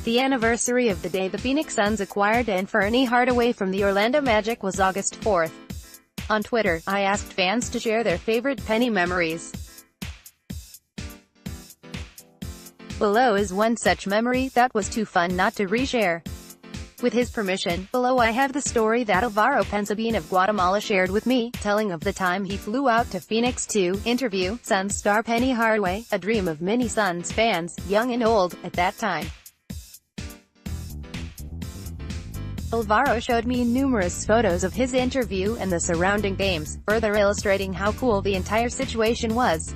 The anniversary of the day the Phoenix Suns acquired Anthony Hardaway from the Orlando Magic was August 4th. On Twitter, I asked fans to share their favorite Penny memories. Below is one such memory that was too fun not to reshare. With his permission, below I have the story that Alvaro Pensabene of Guatemala shared with me, telling of the time he flew out to Phoenix to interview Suns star Penny Hardaway, a dream of many Suns fans, young and old, at that time. Alvaro showed me numerous photos of his interview and the surrounding games, further illustrating how cool the entire situation was.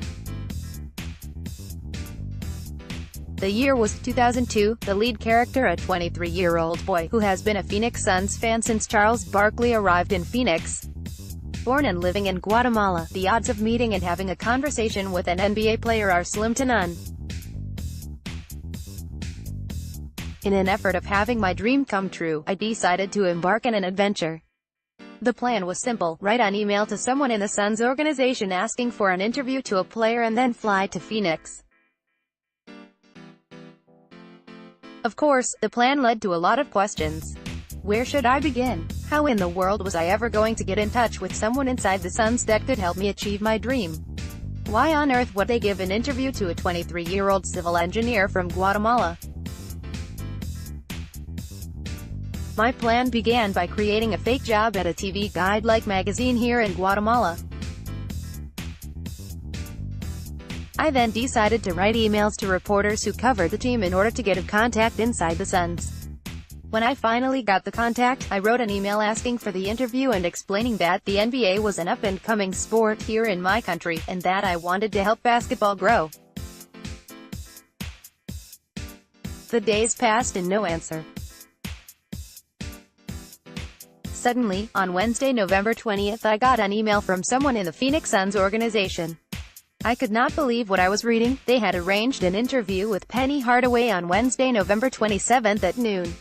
The year was 2002, the lead character, a 23-year-old boy who has been a Phoenix Suns fan since Charles Barkley arrived in Phoenix. Born and living in Guatemala, the odds of meeting and having a conversation with an NBA player are slim to none. In an effort of having my dream come true, I decided to embark on an adventure. The plan was simple: write an email to someone in the Suns organization asking for an interview to a player and then fly to Phoenix. Of course, the plan led to a lot of questions. Where should I begin? How in the world was I ever going to get in touch with someone inside the Suns that could help me achieve my dream? Why on earth would they give an interview to a 23-year-old civil engineer from Guatemala? My plan began by creating a fake job at a TV guide-like magazine here in Guatemala. I then decided to write emails to reporters who covered the team in order to get a contact inside the Suns. When I finally got the contact, I wrote an email asking for the interview and explaining that the NBA was an up-and-coming sport here in my country, and that I wanted to help basketball grow. The days passed and no answer. Suddenly, on Wednesday, November 20th, I got an email from someone in the Phoenix Suns organization. I could not believe what I was reading. They had arranged an interview with Penny Hardaway on Wednesday, November 27th at noon.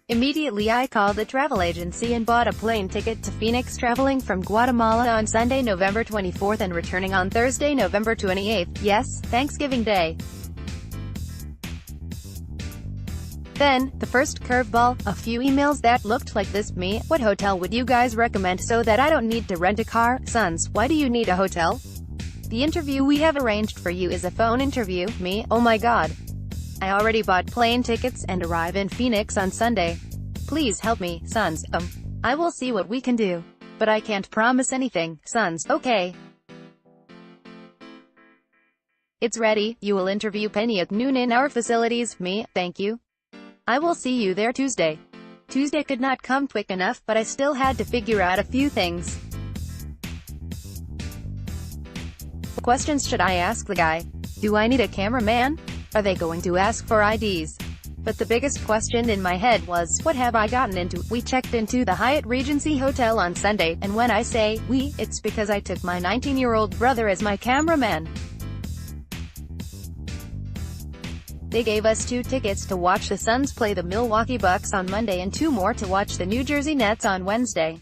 Immediately I called the travel agency and bought a plane ticket to Phoenix, traveling from Guatemala on Sunday, November 24th and returning on Thursday, November 28th. Yes, Thanksgiving Day. Then, the first curveball, a few emails that looked like this: me, what hotel would you guys recommend so that I don't need to rent a car? Suns, why do you need a hotel? The interview we have arranged for you is a phone interview. Me, oh my god. I already bought plane tickets and arrive in Phoenix on Sunday. Please help me, Suns. I will see what we can do. But I can't promise anything, Suns, okay? It's ready. You will interview Penny at noon in our facilities. Me, thank you. I will see you there Tuesday. Tuesday could not come quick enough, but I still had to figure out a few things. What questions should I ask the guy? Do I need a cameraman? Are they going to ask for IDs? But the biggest question in my head was, what have I gotten into? We checked into the Hyatt Regency Hotel on Sunday, and when I say we, it's because I took my 19-year-old brother as my cameraman. They gave us 2 tickets to watch the Suns play the Milwaukee Bucks on Monday and 2 more to watch the New Jersey Nets on Wednesday.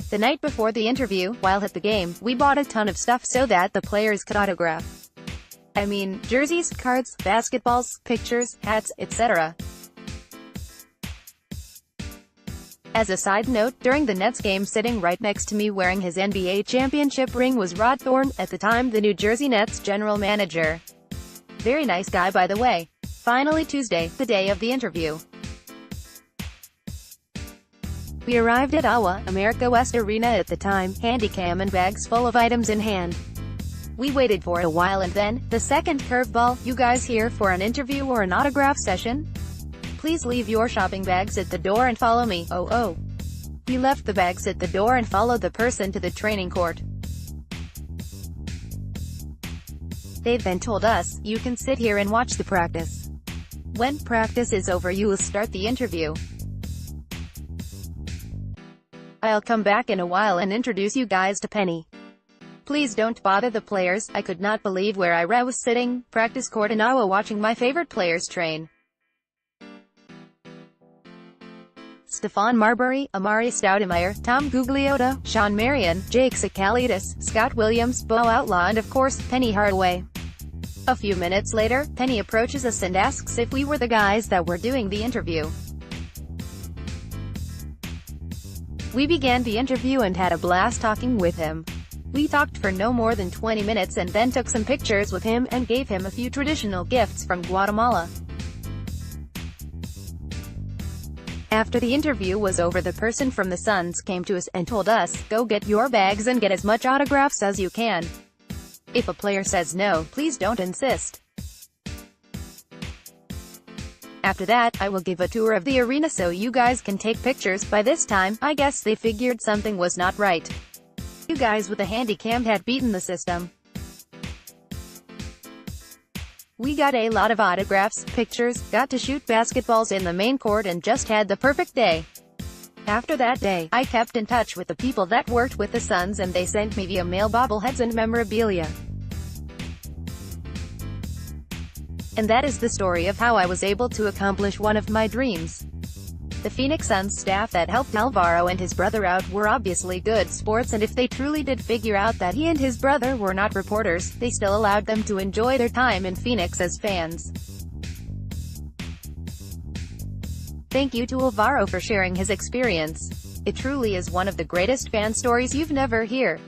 The night before the interview, while at the game, we bought a ton of stuff so that the players could autograph. I mean, jerseys, cards, basketballs, pictures, hats, etc. As a side note, during the Nets game, sitting right next to me wearing his NBA championship ring was Rod Thorne, at the time the New Jersey Nets general manager. Very nice guy, by the way. Finally Tuesday, the day of the interview. We arrived at AWA, America West Arena at the time, handycam and bags full of items in hand. We waited for a while and then, the second curveball: you guys here for an interview or an autograph session? Please leave your shopping bags at the door and follow me. Oh. We left the bags at the door and followed the person to the training court. They then told us, you can sit here and watch the practice. When practice is over you will start the interview. I'll come back in a while and introduce you guys to Penny. Please don't bother the players. I could not believe where I was sitting, practice court in AWA, watching my favorite players train. Stephon Marbury, Amari Stoudemire, Tom Gugliotta, Sean Marion, Jake Sakalitis, Scott Williams, Bo Outlaw and of course, Penny Hardaway. A few minutes later, Penny approaches us and asks if we were the guys that were doing the interview. We began the interview and had a blast talking with him. We talked for no more than 20 minutes and then took some pictures with him, and gave him a few traditional gifts from Guatemala. After the interview was over, the person from the Suns came to us and told us, "Go get your bags and get as much autographs as you can. If a player says no, please don't insist." After that, I will give a tour of the arena so you guys can take pictures. By this time, I guess they figured something was not right. You guys with a handicam had beaten the system. We got a lot of autographs, pictures, got to shoot basketballs in the main court, and just had the perfect day. After that day, I kept in touch with the people that worked with the Suns, and they sent me via mail bobbleheads and memorabilia. And that is the story of how I was able to accomplish one of my dreams. The Phoenix Suns staff that helped Alvaro and his brother out were obviously good sports, and if they truly did figure out that he and his brother were not reporters, they still allowed them to enjoy their time in Phoenix as fans. Thank you to Alvaro for sharing his experience. It truly is one of the greatest fan stories you've never heard.